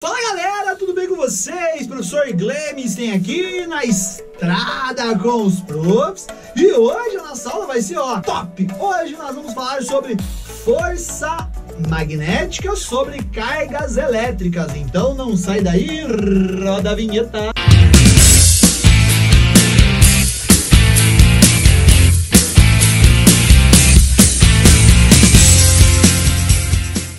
Fala galera, tudo bem com vocês? Professor Glemes tem aqui na estrada com os profs. E hoje a nossa aula vai ser, top! Hoje nós vamos falar sobre força magnética, sobre cargas elétricas. Então não sai daí, roda a vinheta.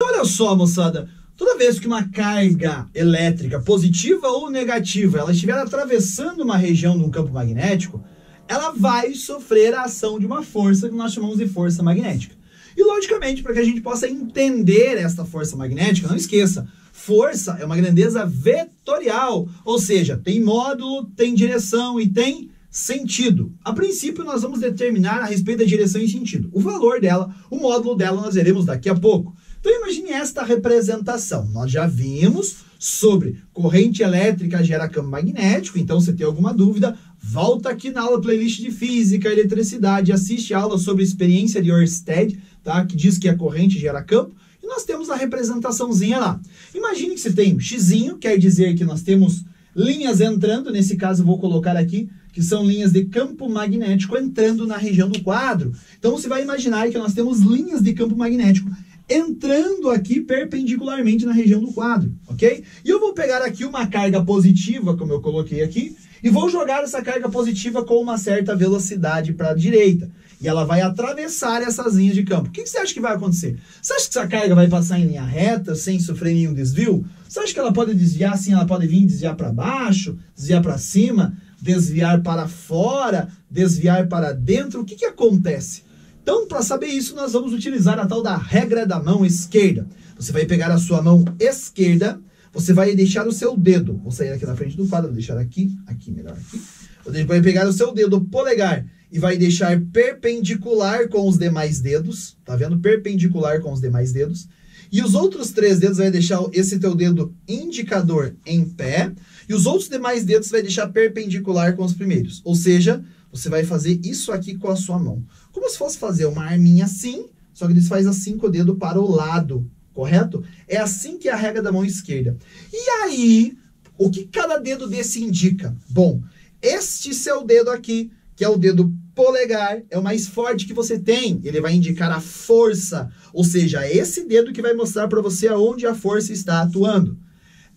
Olha só, moçada. Toda vez que uma carga elétrica, positiva ou negativa, ela estiver atravessando uma região de um campo magnético, ela vai sofrer a ação de uma força que nós chamamos de força magnética. E, logicamente, para que a gente possa entender esta força magnética, não esqueça, força é uma grandeza vetorial, ou seja, tem módulo, tem direção e tem sentido. A princípio, nós vamos determinar a respeito da direção e sentido. O valor dela, o módulo dela, nós veremos daqui a pouco. Então imagine esta representação. Nós já vimos sobre corrente elétrica gera campo magnético. Então, se tem alguma dúvida, volta aqui na aula playlist de física, eletricidade, assiste a aula sobre experiência de Ørsted, tá? Que diz que a corrente gera campo. E nós temos a representaçãozinha lá. Imagine que você tem xizinho, quer dizer que nós temos linhas entrando, nesse caso eu vou colocar aqui, que são linhas de campo magnético entrando na região do quadro. Então você vai imaginar que nós temos linhas de campo magnético entrando aqui perpendicularmente na região do quadro, ok? E eu vou pegar aqui uma carga positiva, como eu coloquei aqui, e vou jogar essa carga positiva com uma certa velocidade para a direita. E ela vai atravessar essas linhas de campo. O que você acha que vai acontecer? Você acha que essa carga vai passar em linha reta, sem sofrer nenhum desvio? Você acha que ela pode desviar assim? Ela pode vir desviar para baixo, desviar para cima, desviar para fora, desviar para dentro? O que acontece? Então, para saber isso, nós vamos utilizar a tal da regra da mão esquerda. Você vai pegar a sua mão esquerda, você vai deixar o seu dedo, vou sair aqui na frente do quadro, vou deixar aqui melhor aqui. Você vai pegar o seu dedo polegar e vai deixar perpendicular com os demais dedos, tá vendo? Perpendicular com os demais dedos. E os outros 3 dedos vai deixar esse teu dedo indicador em pé, e os outros demais dedos vai deixar perpendicular com os primeiros. Ou seja, você vai fazer isso aqui com a sua mão. Como se fosse fazer uma arminha assim, só que ele faz assim com o dedo para o lado, correto? É assim que é a regra da mão esquerda. E aí, o que cada dedo desse indica? Bom, este seu dedo aqui, que é o dedo polegar, é o mais forte que você tem. Ele vai indicar a força, ou seja, é esse dedo que vai mostrar para você aonde a força está atuando.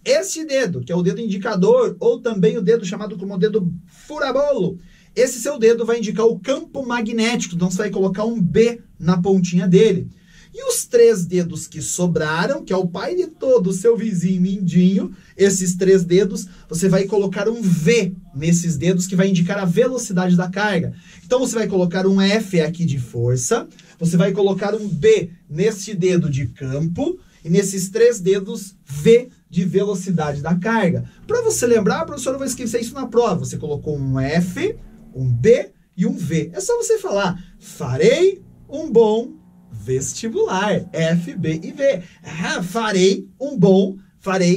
Este dedo, que é o dedo indicador, ou também o dedo chamado como dedo furabolo, esse seu dedo vai indicar o campo magnético, então você vai colocar um B na pontinha dele. E os 3 dedos que sobraram, que é o pai de todo o seu vizinho mindinho, esses 3 dedos, você vai colocar um V nesses dedos que vai indicar a velocidade da carga. Então você vai colocar um F aqui de força, você vai colocar um B nesse dedo de campo, e nesses 3 dedos, V de velocidade da carga. Para você lembrar, a professora vai esquecer isso na prova. Você colocou um F, um B e um V. É só você falar, farei um bom vestibular, F, B e V. Farei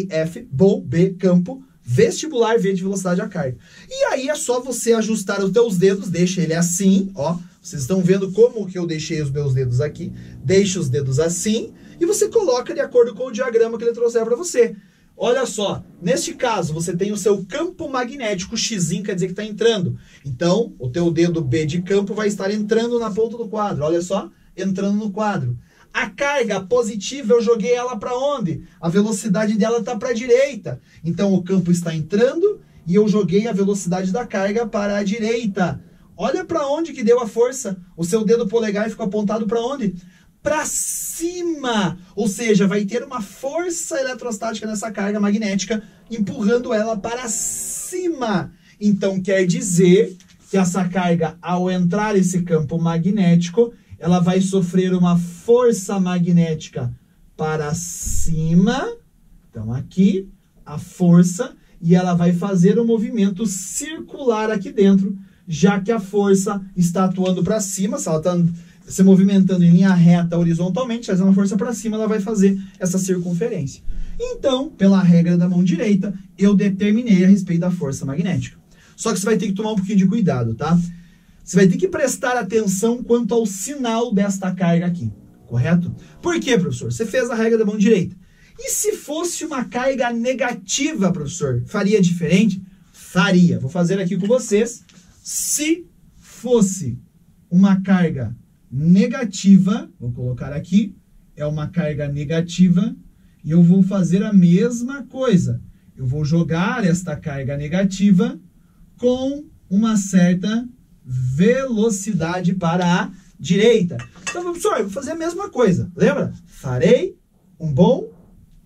F, bom, B, campo, vestibular, V de velocidade da carga. E aí é só você ajustar os teus dedos, deixa ele assim, ó. Vocês estão vendo como que eu deixei os meus dedos aqui. Deixa os dedos assim e você coloca de acordo com o diagrama que ele trouxer para você. Olha só, neste caso, você tem o seu campo magnético, X quer dizer que está entrando. Então, o teu dedo B de campo vai estar entrando na ponta do quadro. Olha só, entrando no quadro. A carga positiva, eu joguei ela para onde? A velocidade dela está para a direita. Então, o campo está entrando e eu joguei a velocidade da carga para a direita. Olha para onde que deu a força. O seu dedo polegar ficou apontado para onde? Para cima, ou seja, vai ter uma força eletrostática nessa carga magnética, empurrando ela para cima. Então, quer dizer que essa carga, ao entrar esse campo magnético, ela vai sofrer uma força magnética para cima. Então, aqui, a força, e ela vai fazer um movimento circular aqui dentro, já que a força está atuando para cima, se ela está se movimentando em linha reta horizontalmente, fazendo uma força para cima, ela vai fazer essa circunferência. Então, pela regra da mão direita, eu determinei a respeito da força magnética. Só que você vai ter que tomar um pouquinho de cuidado, tá? Você vai ter que prestar atenção quanto ao sinal desta carga aqui, correto? Por quê, professor? Você fez a regra da mão direita. E se fosse uma carga negativa, professor, faria diferente? Faria. Vou fazer aqui com vocês. Se fosse uma carga negativa, vou colocar aqui, é uma carga negativa, e eu vou fazer a mesma coisa. Eu vou jogar esta carga negativa com uma certa velocidade para a direita. Então, professor, eu vou fazer a mesma coisa. Lembra? Farei um bom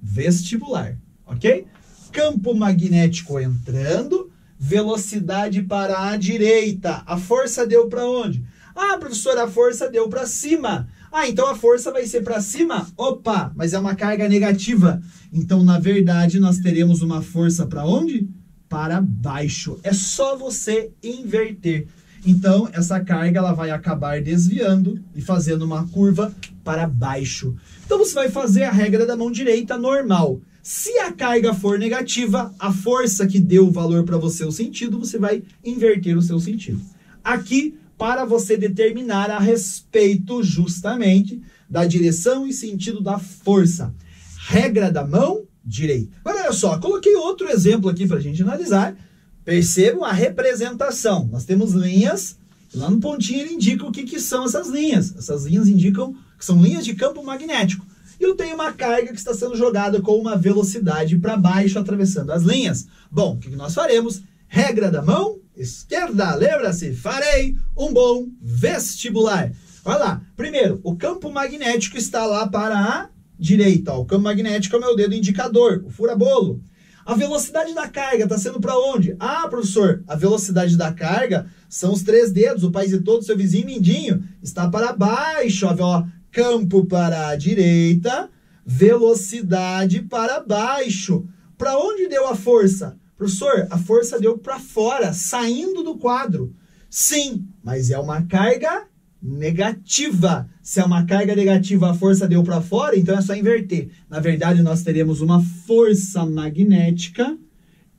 vestibular, ok? Campo magnético entrando, velocidade para a direita. A força deu para onde? Ah, professor, a força deu para cima. Ah, então a força vai ser para cima? Opa, mas é uma carga negativa. Então, na verdade, nós teremos uma força para onde? Para baixo. É só você inverter. Então, essa carga ela vai acabar desviando e fazendo uma curva para baixo. Então, você vai fazer a regra da mão direita normal. Se a carga for negativa, a força que deu o valor para você o sentido, você vai inverter o seu sentido. Aqui, para você determinar a respeito justamente da direção e sentido da força. Regra da mão direita. Agora, olha só, coloquei outro exemplo aqui para a gente analisar. Percebam a representação. Nós temos linhas, lá no pontinho ele indica o que são essas linhas. Essas linhas indicam que são linhas de campo magnético. E eu tenho uma carga que está sendo jogada com uma velocidade para baixo, atravessando as linhas. Bom, o que nós faremos? Regra da mão esquerda. Lembra-se? Farei um bom vestibular. Olha lá. Primeiro, o campo magnético está lá para a direita. Ó. O campo magnético é o meu dedo indicador, o fura-bolo. A velocidade da carga está sendo para onde? Ah, professor, a velocidade da carga são os 3 dedos, o país e todo, seu vizinho mindinho, está para baixo, ó, campo para a direita, velocidade para baixo. Para onde deu a força? Professor, a força deu para fora, saindo do quadro. Sim, mas é uma carga negativa. Se é uma carga negativa, a força deu para fora, então é só inverter. Na verdade, nós teremos uma força magnética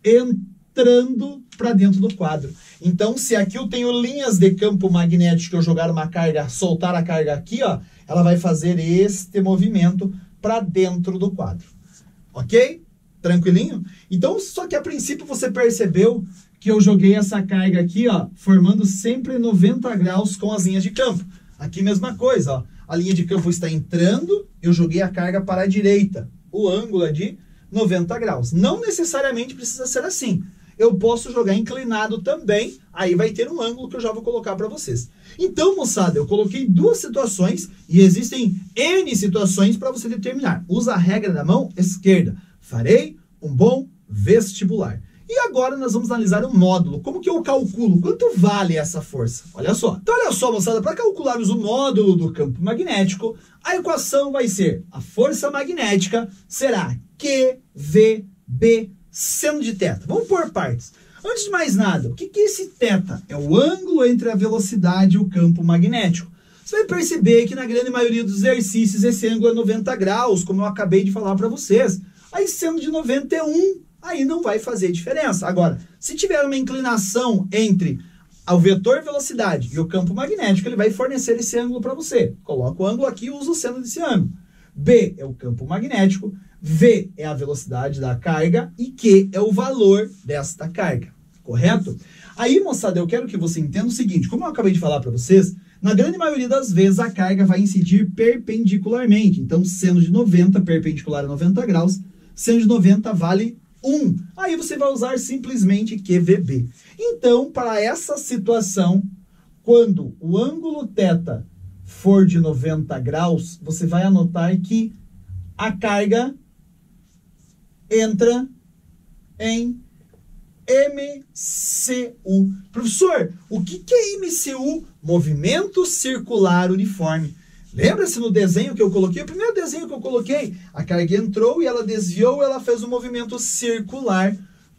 entrando para dentro do quadro. Então, se aqui eu tenho linhas de campo magnético que eu jogar uma carga, soltar a carga aqui, ó, ela vai fazer este movimento para dentro do quadro. Ok? Tranquilinho? Então, só que a princípio você percebeu que eu joguei essa carga aqui, ó, formando sempre 90 graus com as linhas de campo. Aqui mesma coisa, ó. A linha de campo está entrando, eu joguei a carga para a direita. O ângulo é de 90 graus. Não necessariamente precisa ser assim. Eu posso jogar inclinado também, aí vai ter um ângulo que eu já vou colocar para vocês. Então, moçada, eu coloquei 2 situações e existem N situações para você determinar. Usa a regra da mão esquerda. Farei um bom vestibular. E agora nós vamos analisar o módulo. Como que eu calculo? Quanto vale essa força? Olha só. Então, olha só, moçada, para calcularmos o módulo do campo magnético, a equação vai ser a força magnética será QVB seno de θ. Vamos por partes. Antes de mais nada, o que é esse θ? É o ângulo entre a velocidade e o campo magnético. Você vai perceber que na grande maioria dos exercícios esse ângulo é 90 graus, como eu acabei de falar para vocês. Aí sendo de 91, aí não vai fazer diferença. Agora, se tiver uma inclinação entre o vetor velocidade e o campo magnético, ele vai fornecer esse ângulo para você. Coloca o ângulo aqui e usa o seno desse ângulo. B é o campo magnético, V é a velocidade da carga e Q é o valor desta carga, correto? Aí, moçada, eu quero que você entenda o seguinte, como eu acabei de falar para vocês, na grande maioria das vezes a carga vai incidir perpendicularmente. Então, seno de 90 perpendicular a 90 graus, seno de 90 vale 1. Aí você vai usar simplesmente QVB. Então, para essa situação, quando o ângulo θ for de 90 graus, você vai anotar que a carga entra em MCU. Professor, o que é MCU? Movimento circular uniforme. Lembra-se no desenho que eu coloquei? O primeiro desenho que eu coloquei, a carga entrou e ela desviou, ela fez um movimento circular.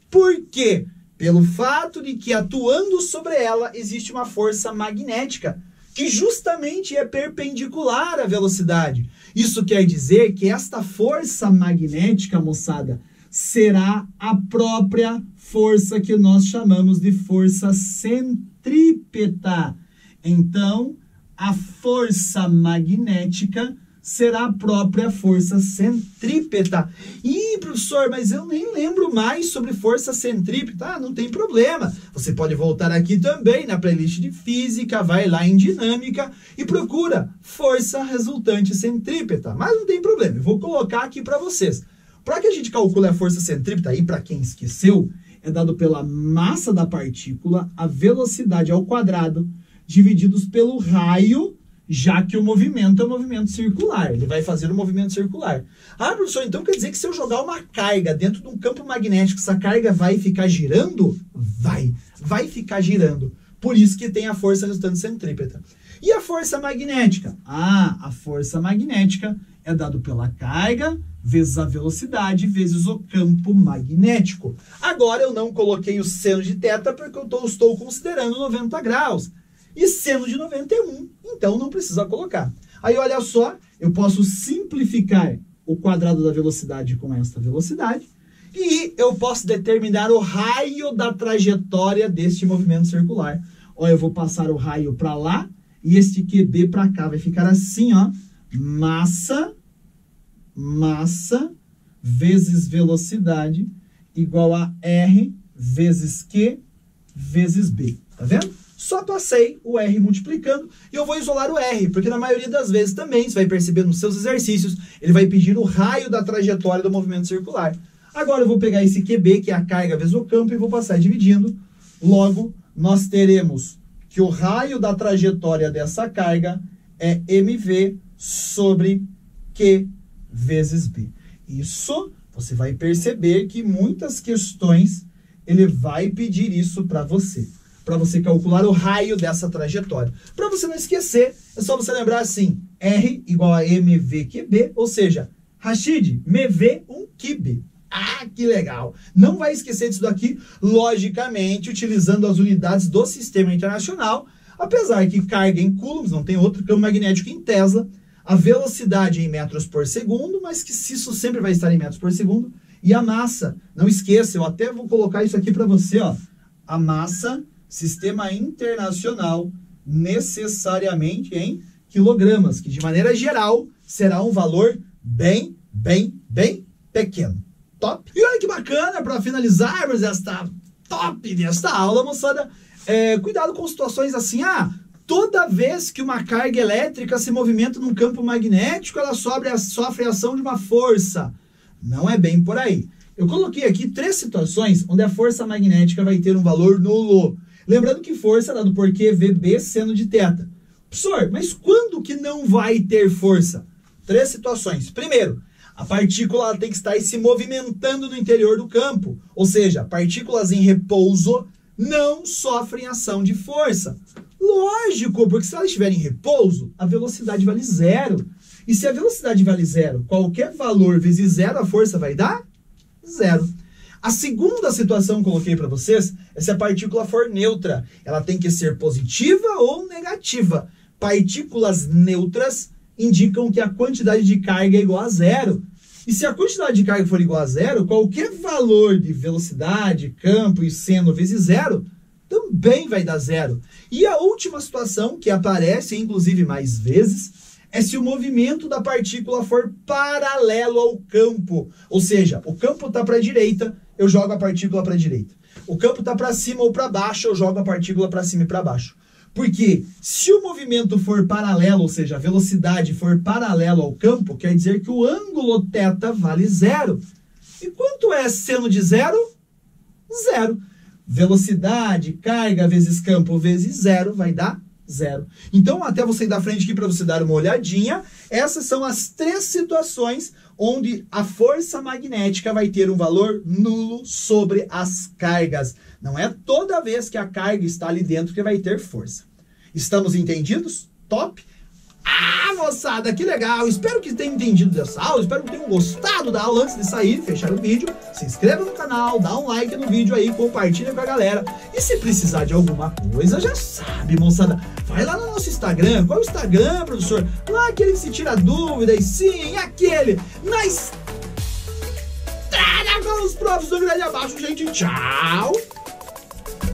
Por quê? Pelo fato de que atuando sobre ela existe uma força magnética, que justamente é perpendicular à velocidade. Isso quer dizer que esta força magnética, moçada, será a própria força que nós chamamos de força centrípeta. Então, a força magnética será a própria força centrípeta. Ih, professor, mas eu nem lembro mais sobre força centrípeta. Ah, não tem problema. Você pode voltar aqui também na playlist de física, vai lá em dinâmica e procura força resultante centrípeta. Mas não tem problema, eu vou colocar aqui para vocês. Para que a gente calcule a força centrípeta, aí para quem esqueceu, é dado pela massa da partícula, a velocidade ao quadrado, divididos pelo raio, já que o movimento é um movimento circular. Ele vai fazer um movimento circular. Ah, professor, então quer dizer que se eu jogar uma carga dentro de um campo magnético, essa carga vai ficar girando? Vai ficar girando. Por isso que tem a força resultante centrípeta. E a força magnética? Ah, a força magnética é dado pela carga vezes a velocidade vezes o campo magnético. Agora eu não coloquei o seno de θ porque eu estou considerando 90 graus. E seno de 91, então não precisa colocar. Aí olha só, eu posso simplificar o quadrado da velocidade com esta velocidade e eu posso determinar o raio da trajetória deste movimento circular. Ó, eu vou passar o raio para lá e este QB para cá. Vai ficar assim, ó, massa vezes velocidade igual a R vezes Q vezes B. Tá vendo? Só passei o R multiplicando e eu vou isolar o R, porque na maioria das vezes também, você vai perceber nos seus exercícios, ele vai pedir o raio da trajetória do movimento circular. Agora eu vou pegar esse QB, que é a carga vezes o campo, e vou passar dividindo. Logo, nós teremos que o raio da trajetória dessa carga é mv sobre Q vezes B. Isso, você vai perceber que muitas questões, ele vai pedir isso para você calcular o raio dessa trajetória. Para você não esquecer, é só você lembrar assim, R igual a mvQB, ou seja, Rashid, mv 1 QB. Ah, que legal! Não vai esquecer disso daqui, logicamente, utilizando as unidades do Sistema Internacional, apesar que carga em coulombs, não tem outro, campo magnético em Tesla, a velocidade em metros por segundo, mas que isso sempre vai estar em metros por segundo, e a massa, não esqueça, eu até vou colocar isso aqui para você, ó, a massa, Sistema Internacional, necessariamente em quilogramas, que de maneira geral será um valor bem pequeno. Top? E olha que bacana, para finalizarmos esta aula, moçada, cuidado com situações assim, toda vez que uma carga elétrica se movimenta num campo magnético, ela sofre a ação de uma força. Não é bem por aí. Eu coloquei aqui 3 situações onde a força magnética vai ter um valor nulo. Lembrando que força é dado por QVB seno de θ. Professor, mas quando que não vai ter força? 3 situações. Primeiro, a partícula ela tem que estar se movimentando no interior do campo. Ou seja, partículas em repouso não sofrem ação de força. Lógico, porque se ela estiver em repouso, a velocidade vale 0. E se a velocidade vale 0, qualquer valor vezes 0, a força vai dar 0. A segunda situação que eu coloquei para vocês é se a partícula for neutra. Ela tem que ser positiva ou negativa. Partículas neutras indicam que a quantidade de carga é igual a 0. E se a quantidade de carga for igual a 0, qualquer valor de velocidade, campo e seno vezes 0 também vai dar 0. E a última situação, que aparece inclusive mais vezes, é se o movimento da partícula for paralelo ao campo. Ou seja, o campo está para a direita, eu jogo a partícula para a direita. O campo está para cima ou para baixo, eu jogo a partícula para cima e para baixo. Porque se o movimento for paralelo, ou seja, a velocidade for paralelo ao campo, quer dizer que o ângulo θ vale 0. E quanto é seno de 0? 0. Velocidade, carga vezes campo vezes 0 vai dar 0. Então, até você ir da frente aqui para você dar uma olhadinha, essas são as 3 situações onde a força magnética vai ter um valor nulo sobre as cargas. Não é toda vez que a carga está ali dentro que vai ter força. Estamos entendidos? Top? Moçada, que legal! Espero que tenham entendido dessa aula, espero que tenham gostado da aula. Antes de sair, fechar o vídeo, se inscreva no canal, dá um like no vídeo aí, compartilha com a galera. E se precisar de alguma coisa, já sabe, moçada, vai lá no nosso Instagram. Qual é o Instagram, professor? Lá aquele que se tira dúvidas, sim, aquele, na estrada com os profs. Um grande abraço, gente, tchau!